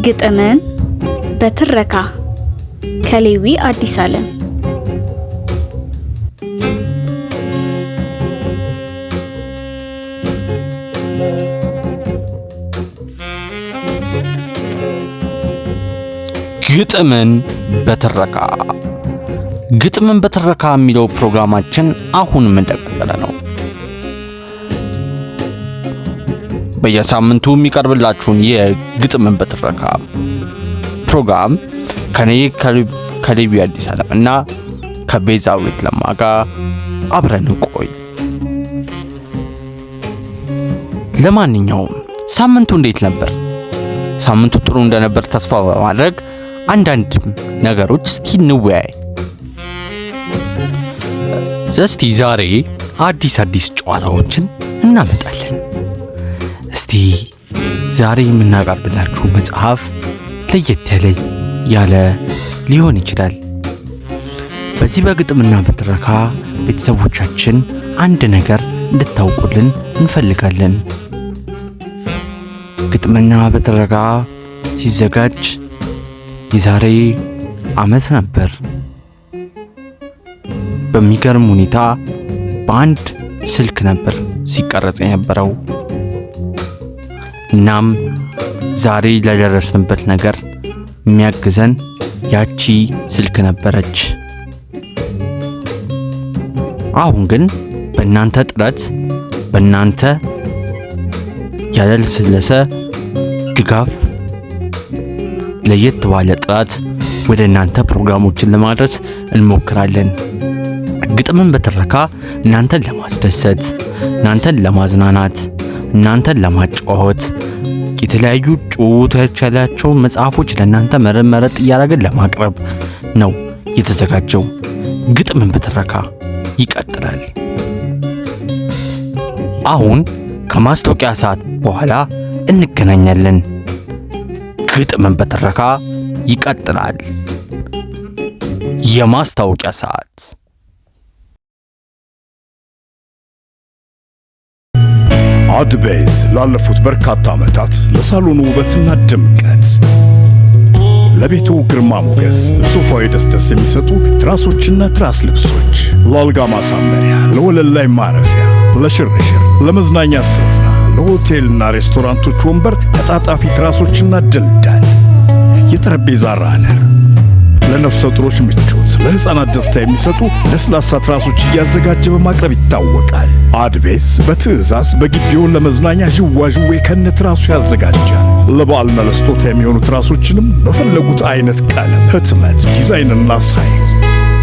ግጥምን በትረካ ከሌዊ አዲስ ዓለም። ግጥምን በትረካ የሚለው ፕሮግራማችን አሁንም እንደቀጠለ ነው። በየሳምንቱ የሚቀርብላችሁን የግጥምን በትረካ ፕሮግራም ከኔ ከሌዊ አዲስ ዓለም እና ከቤዛዊት ለማ ጋር አብረን እንቆይ። ለማንኛውም ሳምንቱ እንዴት ነበር? ሳምንቱ ጥሩ እንደነበር ተስፋ በማድረግ አንዳንድ ነገሮች እስኪ እንወያይ። እስቲ ዛሬ አዲስ ጨዋታዎችን እናመጣለን። እስቲ ዛሬ የምናቀርብላችሁ መጽሐፍ ለየት ያለ ሊሆን ይችላል። በዚህ በግጥምና በትረካ ቤተሰቦቻችን አንድ ነገር እንድታውቁልን እንፈልጋለን። ግጥምና በትረካ ሲዘጋጅ የዛሬ ዓመት ነበር። በሚገርም ሁኔታ በአንድ ስልክ ነበር ሲቀረጽ የነበረው። እናም ዛሬ ለደረስንበት ነገር የሚያግዘን ያቺ ስልክ ነበረች። አሁን ግን በእናንተ ጥረት፣ በእናንተ ያለሰለሰ ድጋፍ ለየት ባለ ጥራት ወደ እናንተ ፕሮግራሞችን ለማድረስ እንሞክራለን። ግጥምን በትረካ እናንተን ለማስደሰት፣ እናንተን ለማዝናናት፣ እናንተን ለማጫወት የተለያዩ ጭውውቶች ያላቸው መጽሐፎች ለእናንተ መረጥ እያደረግን ለማቅረብ ነው የተዘጋጀው። ግጥምን በትረካ ይቀጥላል። አሁን ከማስታወቂያ ሰዓት በኋላ እንገናኛለን። ግጥምን በትረካ ይቀጥላል። የማስታወቂያ ሰዓት። አድቤዝ ላለፉት በርካታ ዓመታት ለሳሎኑ ውበትና ድምቀት፣ ለቤቱ ግርማ ሞገስ፣ ለሶፋው ደስ የሚሰጡ ትራሶችና ትራስ ልብሶች፣ ለአልጋ ማሳመሪያ፣ ለወለል ላይ ማረፊያ፣ ለሽርሽር፣ ለመዝናኛ ስፍራ፣ ለሆቴልና ሬስቶራንቶች ወንበር፣ ተጣጣፊ ትራሶችና ድልዳል፣ የጠረጴዛ ራነር፣ ለነፍሰ ጡሮች ምቾት፣ ለሕፃናት ደስታ የሚሰጡ ለስላሳ ትራሶች እያዘጋጀ በማቅረብ ይታወቃል። አድቤስ በትዕዛዝ በግቢውን ለመዝናኛ ዥዋዥዌ ከነትራሱ ያዘጋጃል። ለበዓልና ለስጦታ የሚሆኑ ትራሶችንም በፈለጉት አይነት ቀለም፣ ህትመት፣ ዲዛይንና ሳይዝ፣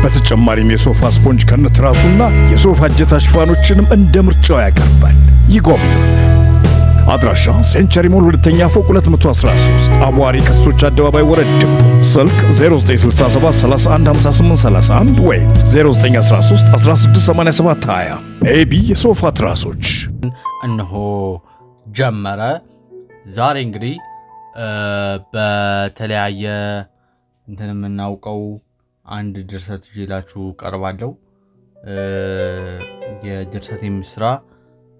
በተጨማሪም የሶፋ ስፖንጅ ከነትራሱና የሶፋ እጀታ ሽፋኖችንም እንደ ምርጫው ያቀርባል። ይጎብኙን። አድራሻ ሴንቸሪ ሞል ሁለተኛ ፎቅ 213 አቧሪ ከሶች አደባባይ ወረድ። ስልክ 0967315831 ወይም 0913168720። ኤቢ የሶፋ ትራሶች እነሆ ጀመረ። ዛሬ እንግዲህ በተለያየ የምናውቀው አንድ ድርሰት ይዤላችሁ ቀርባለሁ። የድርሰት ስራ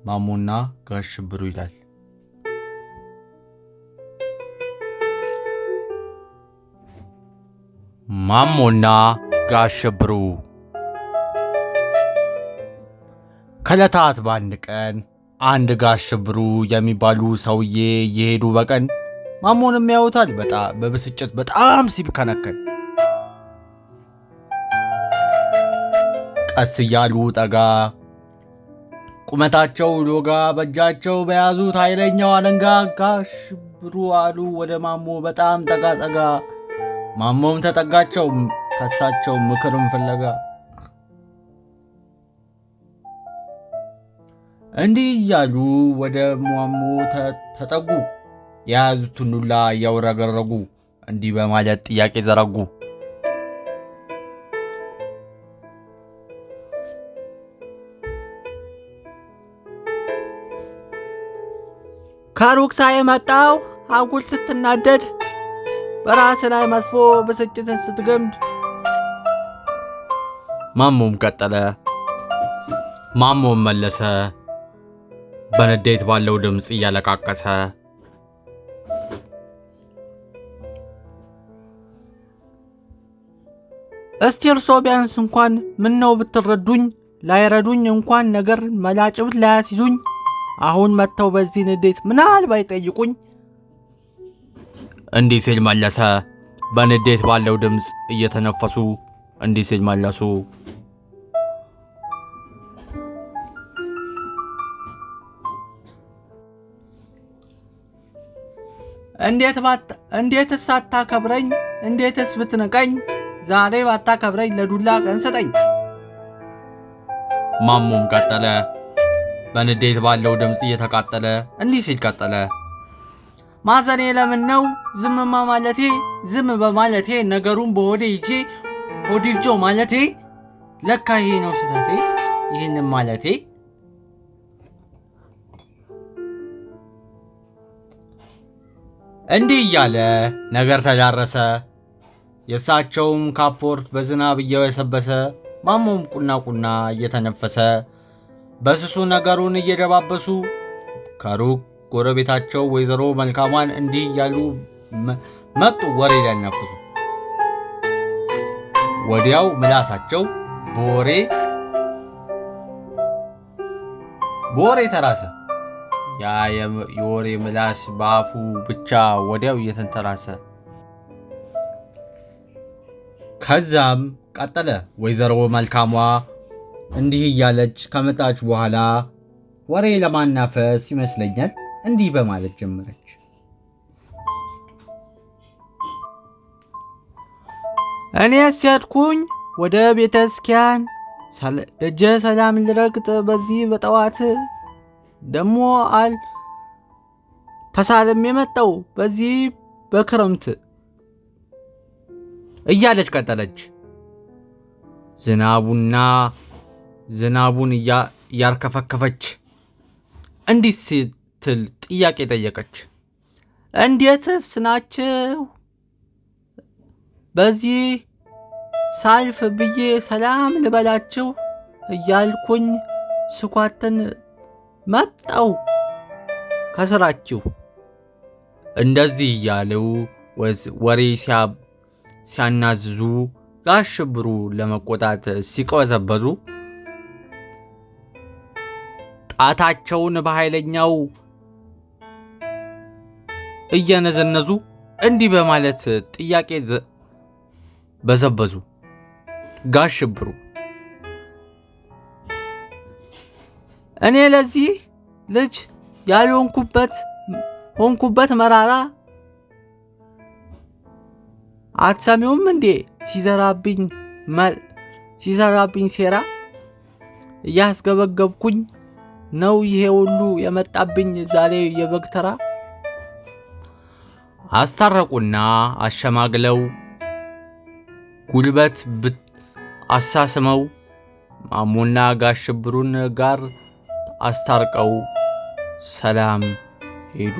ማሞና ጋሽ ሽብሩ ይላል። ማሞና ጋሽ ሽብሩ። ከዕለታት በአንድ ቀን አንድ ጋሽ ሽብሩ የሚባሉ ሰውዬ እየሄዱ በቀን ማሞንም ያዩታል። በብስጭት በጣም ሲብከነከን ቀስ እያሉ ጠጋ፣ ቁመታቸው ሎጋ፣ በእጃቸው በያዙት ኃይለኛው አለንጋ ጋሽ ሽብሩ አሉ ወደ ማሞ በጣም ጠጋ። ማሞም ተጠጋቸው ከሳቸው ምክርም ፍለጋ። እንዲህ እያሉ ወደ ማሞ ተጠጉ። የያዙትን ዱላ እያውረገረጉ እንዲህ በማለት ጥያቄ ዘረጉ። ከሩቅ ሳይ መጣው አጉል ስትናደድ፣ በራስ ላይ መጥፎ ብስጭትን ስትገምድ። ማሞም ቀጠለ፣ ማሞም መለሰ በንዴት ባለው ድምፅ እያለቃቀሰ። እስቲ እርሶ ቢያንስ እንኳን ምን ነው ብትረዱኝ፣ ላይረዱኝ እንኳን ነገር መላጭብት ላያስይዙኝ፣ አሁን መጥተው በዚህ ንዴት ምናልባት ጠይቁኝ። እንዲህ ሲል መለሰ በንዴት ባለው ድምፅ እየተነፈሱ እንዲህ ሲል መለሱ። እንዴትስ አታከብረኝ? እንዴትስ ብትንቀኝ? ዛሬ ባታከብረኝ ለዱላ ቀን ስጠኝ። ማሞም ቀጠለ በንዴት ባለው ድምፅ እየተቃጠለ እንዲህ ሲል ቀጠለ። ማዘኔ ለምን ነው ዝምማ ማለቴ? ዝም በማለቴ ነገሩን በሆዴ ይዤ ሆዲፍጆ ማለቴ። ለካ ይሄ ነው ስህተቴ ይህንም ማለቴ። እንዲህ እያለ ነገር ተዳረሰ። የእሳቸውም ካፖርት በዝናብ እየበሰበሰ ማሞም ቁና እየተነፈሰ በስሱ ነገሩን እየደባበሱ ከሩቅ ጎረቤታቸው ወይዘሮ መልካሟን እንዲህ እያሉ መጡ ወሬ ሊያናፍሱ። ወዲያው ምላሳቸው በወሬ ተራሰ። ያ የወሬ ምላስ በአፉ ብቻ ወዲያው እየተንተራሰ። ከዛም ቀጠለ። ወይዘሮ መልካሟ እንዲህ እያለች ከመጣች በኋላ ወሬ ለማናፈስ ይመስለኛል እንዲህ በማለት ጀመረች። እኔ ሲያድኩኝ ወደ ቤተ ክርስቲያን ደጀ ሰላም ልረግጥ በዚህ በጠዋት ደሞ ተሳልም የመጣው በዚህ በክረምት እያለች ቀጠለች። ዝናቡን እያርከፈከፈች እንዲህ ስትል ጥያቄ ጠየቀች። እንዴትስ ናችሁ? በዚህ ሳልፍ ብዬ ሰላም ልበላችሁ እያልኩኝ ስኳትን መጣው ከስራችሁ። እንደዚህ እያለው ወሬ ሲያናዝዙ ጋሽ ሽብሩ ለመቆጣት ሲቀበዘበዙ ጣታቸውን በኃይለኛው እየነዘነዙ እንዲህ በማለት ጥያቄ በዘበዙ። ጋሽ ሽብሩ እኔ ለዚህ ልጅ ሆንኩበት መራራ አትሰሚውም እንዴ? ሲዘራብኝ ሴራ እያስገበገብኩኝ ነው ይሄ ሁሉ የመጣብኝ ዛሬ የበግ ተራ። አስታረቁና አሸማግለው ጉልበት አሳስመው ማሞና ጋሽ ሽብሩን ጋር አስታርቀው ሰላም ሄዱ።